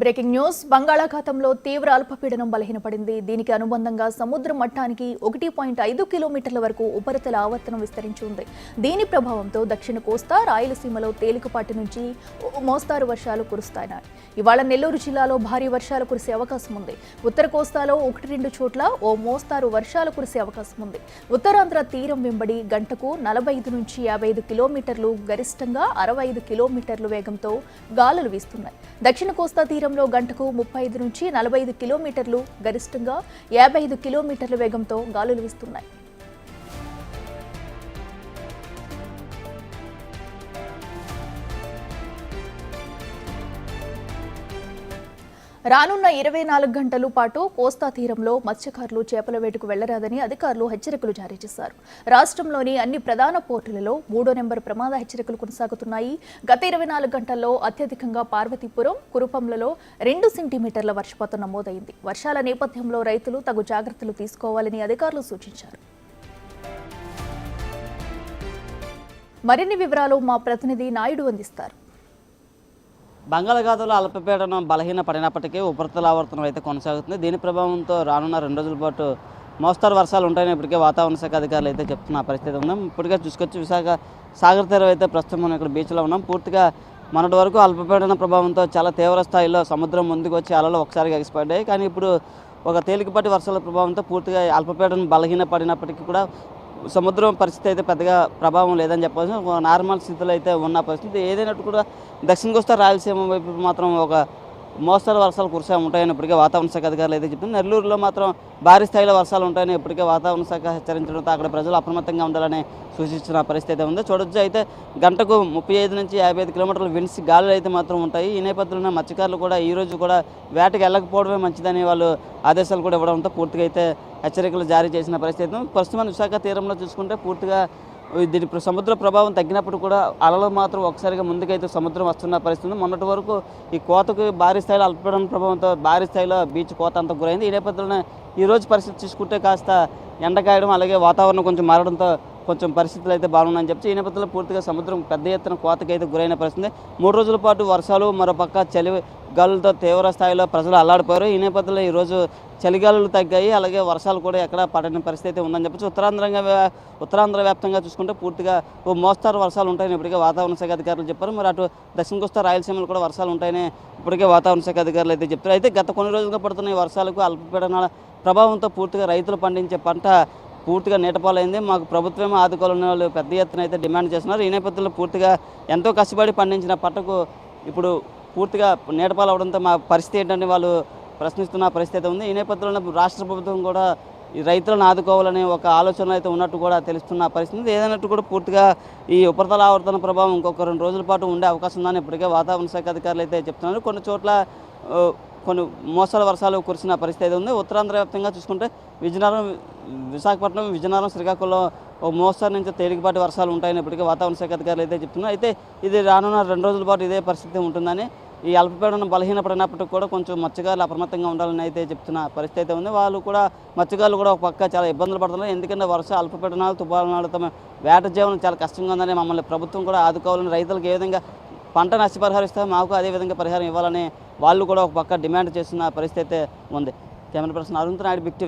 Breaking news బంగాళాఖాతంలో తీవ్ర అల్పపీడనం బలహీనపడింది. దీనికి అనుబంధంగా సముద్ర మట్టానికి 1.5 కిలోమీటర్ల వరకు ఉపరితల ఆవర్తనం విస్తరించి ఉంది. దీని ప్రభావంతో దక్షిణ కోస్తా, రాయలసీమలో తేలికపాటి నుంచి మోస్తారు వర్షాలు కురుస్తాయి. ఇవాళ నెల్లూరు జిల్లాలో భారీ వర్షాలు కురిసే అవకాశం ఉంది. ఉత్తర కోస్తాలో 1-2 చోట్ల ఓ మోస్తారు వర్షాలు కురిసే అవకాశం ఉంది. ఉత్తరాంధ్ర తీరం వెంబడి గంటకు 45 నుంచి 55 కిలోమీటర్లు, గరిష్టంగా 65 కిలోమీటర్ల వేగంతో గాలులు వీస్తున్నాయి. దక్షిణ కోస్తా తీరంలో గంటకు 35 నుంచి 45 కిలోమీటర్లు, గరిష్టంగా 55 కిలోమీటర్ల వేగంతో గాలులు వీస్తున్నాయి. రానున్న 24 గంటల పాటు కోస్తా తీరంలో మత్స్యకారులు చేపల వేటకు వెళ్లరాదని అధికారులు హెచ్చరికలు జారీ చేశారు. రాష్ట్రంలోని అన్ని ప్రధాన పోర్టులలో 3వ నెంబర్ ప్రమాద హెచ్చరికలు కొనసాగుతున్నాయి. గత 24 గంటల్లో అత్యధికంగా పార్వతీపురం, కురుపంలలో 2 సెంటీమీటర్ల వర్షపాతం నమోదైంది. వర్షాల నేపథ్యంలో రైతులు తగు జాగ్రత్తలు తీసుకోవాలని అధికారులు సూచించారు. మరిన్ని వివరాలు మా ప్రతినిధి నాయుడు అందిస్తారు. బంగాళాఖాతంలో అల్పపీడనం బలహీన పడినప్పటికీ ఉపరితల ఆవర్తనం అయితే కొనసాగుతుంది. దీని ప్రభావంతో రానున్న 2 రోజుల పాటు మోస్తరు వర్షాలు ఉంటాయని ఇప్పటికే వాతావరణ శాఖ అధికారులు అయితే చెప్తున్న పరిస్థితి ఉన్నాం. ఇప్పటికే చూసుకొచ్చి విశాఖ సాగర్ తీరం అయితే ప్రస్తుతం మనం ఇక్కడ బీచ్లో ఉన్నాం. పూర్తిగా మొన్నటి వరకు అల్పపీడన ప్రభావంతో చాలా తీవ్ర స్థాయిలో సముద్రం ముందుకు వచ్చి అలలు ఒకసారిగా ఎగిసిపడ్డాయి. కానీ ఇప్పుడు ఒక తేలికపాటి వర్షాల ప్రభావంతో పూర్తిగా అల్పపీడనం బలహీన పడినప్పటికీ కూడా సముద్రం పరిస్థితి అయితే పెద్దగా ప్రభావం లేదని చెప్పాల్సి ఒక నార్మల్ స్థితిలో అయితే ఉన్న పరిస్థితి. ఏదైనట్టు కూడా దక్షిణ కోస్తా, రాయలసీమ వైపు మాత్రం ఒక మోస్తరు వర్షాలు కురిసే ఉంటాయని ఇప్పటికే వాతావరణ శాఖ అధికారులు అయితే చెప్తున్నారు. నెల్లూరులో మాత్రం భారీ స్థాయిలో వర్షాలు ఉంటాయని ఇప్పటికే వాతావరణ శాఖ హెచ్చరించడంతో అక్కడ ప్రజలు అప్రమత్తంగా ఉండాలని సూచించిన పరిస్థితి అయితే ఉంది. చూడొచ్చు అయితే గంటకు 35 నుంచి 55 కిలోమీటర్ల విండ్స్ గాలులు అయితే మాత్రం ఉంటాయి. ఈ నేపథ్యంలో మత్స్యకారులు కూడా ఈరోజు కూడా వేటకి వెళ్ళకపోవడమే మంచిదని వాళ్ళు ఆదేశాలు కూడా ఇవ్వడంతో పూర్తిగా అయితే హెచ్చరికలు జారీ చేసిన పరిస్థితి. ప్రస్తుతం విశాఖ తీరంలో చూసుకుంటే పూర్తిగా దీని సముద్ర ప్రభావం తగ్గినప్పుడు కూడా అలలు మాత్రం ఒకసారిగా ముందుకైతే సముద్రం వస్తున్న పరిస్థితి. మొన్నటి వరకు ఈ కోతకు భారీ స్థాయిలో అల్పపీడన ప్రభావంతో భారీ స్థాయిలో బీచ్ కోత అంతా గురైంది. ఈ నేపథ్యంలో ఈరోజు పరిస్థితి చూసుకుంటే కాస్త ఎండకాయడం, అలాగే వాతావరణం కొంచెం మారడంతో కొంచెం పరిస్థితులు అయితే బాగున్నాయని చెప్పి ఈ నేపథ్యంలో పూర్తిగా సముద్రం పెద్ద ఎత్తున కోతకైతే గురైన పరిస్థితి. 3 రోజుల పాటు వర్షాలు, మరోపక్క చలి గాలులతో తీవ్ర స్థాయిలో ప్రజలు అల్లాడిపోయారు. ఈ నేపథ్యంలో ఈరోజు చలిగాలులు తగ్గాయి, అలాగే వర్షాలు కూడా ఎక్కడ పడని పరిస్థితి అయితే ఉందని చెప్పచ్చు. ఉత్తరాంధ్ర వ్యాప్తంగా చూసుకుంటే పూర్తిగా ఓ మోస్తారు వర్షాలు ఉంటాయని ఇప్పటికే వాతావరణ శాఖ అధికారులు చెప్పారు. మరి అటు దక్షిణ కోస్తా, రాయలసీమలు కూడా వర్షాలు ఉంటాయని ఇప్పటికే వాతావరణ శాఖ అధికారులు అయితే చెప్తారు. అయితే గత కొన్ని రోజులుగా పడుతున్న ఈ వర్షాలకు, అల్పపీడనాల ప్రభావంతో పూర్తిగా రైతులు పండించే పంట పూర్తిగా నీటపాలైంది. మాకు ప్రభుత్వమే ఆదుకోవాలని వాళ్ళు పెద్ద ఎత్తున అయితే డిమాండ్ చేస్తున్నారు. ఈ నేపథ్యంలో పూర్తిగా ఎంతో కష్టపడి పండించిన పంటకు ఇప్పుడు పూర్తిగా నీటపాలు అవడంతో మా పరిస్థితి ఏంటని వాళ్ళు ప్రశ్నిస్తున్న పరిస్థితి ఉంది. ఈ నేపథ్యంలో రాష్ట్ర ప్రభుత్వం కూడా ఈ రైతులను ఆదుకోవాలనే ఒక ఆలోచన అయితే ఉన్నట్టు కూడా తెలుస్తున్న పరిస్థితి. ఏదైనట్టు కూడా పూర్తిగా ఈ ఉపరితల ఆవర్తన ప్రభావం ఇంకొక 2 రోజుల పాటు ఉండే అవకాశం ఉందని ఇప్పటికే వాతావరణ శాఖ అధికారులు అయితే చెప్తున్నారు. కొన్ని చోట్ల కొన్ని మోస్తరు వర్షాలు కురిసిన పరిస్థితి ఉంది. ఉత్తరాంధ్ర వ్యాప్తంగా చూసుకుంటే విశాఖపట్నం, విజయనగరం, శ్రీకాకుళంలో ఒక మోస్తరు నుంచి తేలికపాటి వర్షాలు ఉంటాయని ఇప్పటికే వాతావరణ శాఖ అధికారులు అయితే చెప్తున్నారు. అయితే ఇది రానున్న 2 రోజుల పాటు ఇదే పరిస్థితి ఉంటుందని, ఈ అల్పపీడనం బలహీనపడినప్పటికీ కూడా కొంచెం మత్స్యకారులు అప్రమత్తంగా ఉండాలని అయితే చెప్తున్న పరిస్థితి అయితే ఉంది. వాళ్ళు కూడా మత్స్యకారులు కూడా ఒక పక్క చాలా ఇబ్బందులు పడుతున్నారు. ఎందుకంటే అల్పపీడనాలు, తుఫానాలు తమ వేట జీవనం చాలా కష్టంగా ఉందని మమ్మల్ని ప్రభుత్వం కూడా ఆదుకోవాలని, రైతులకు ఏ విధంగా పంట నష్టపరిహారం ఇస్తే మాకు అదే విధంగా పరిహారం ఇవ్వాలని వాళ్ళు కూడా ఒక పక్క డిమాండ్ చేస్తున్న పరిస్థితి అయితే ఉంది. Camera person Arun Naidu, Big TV.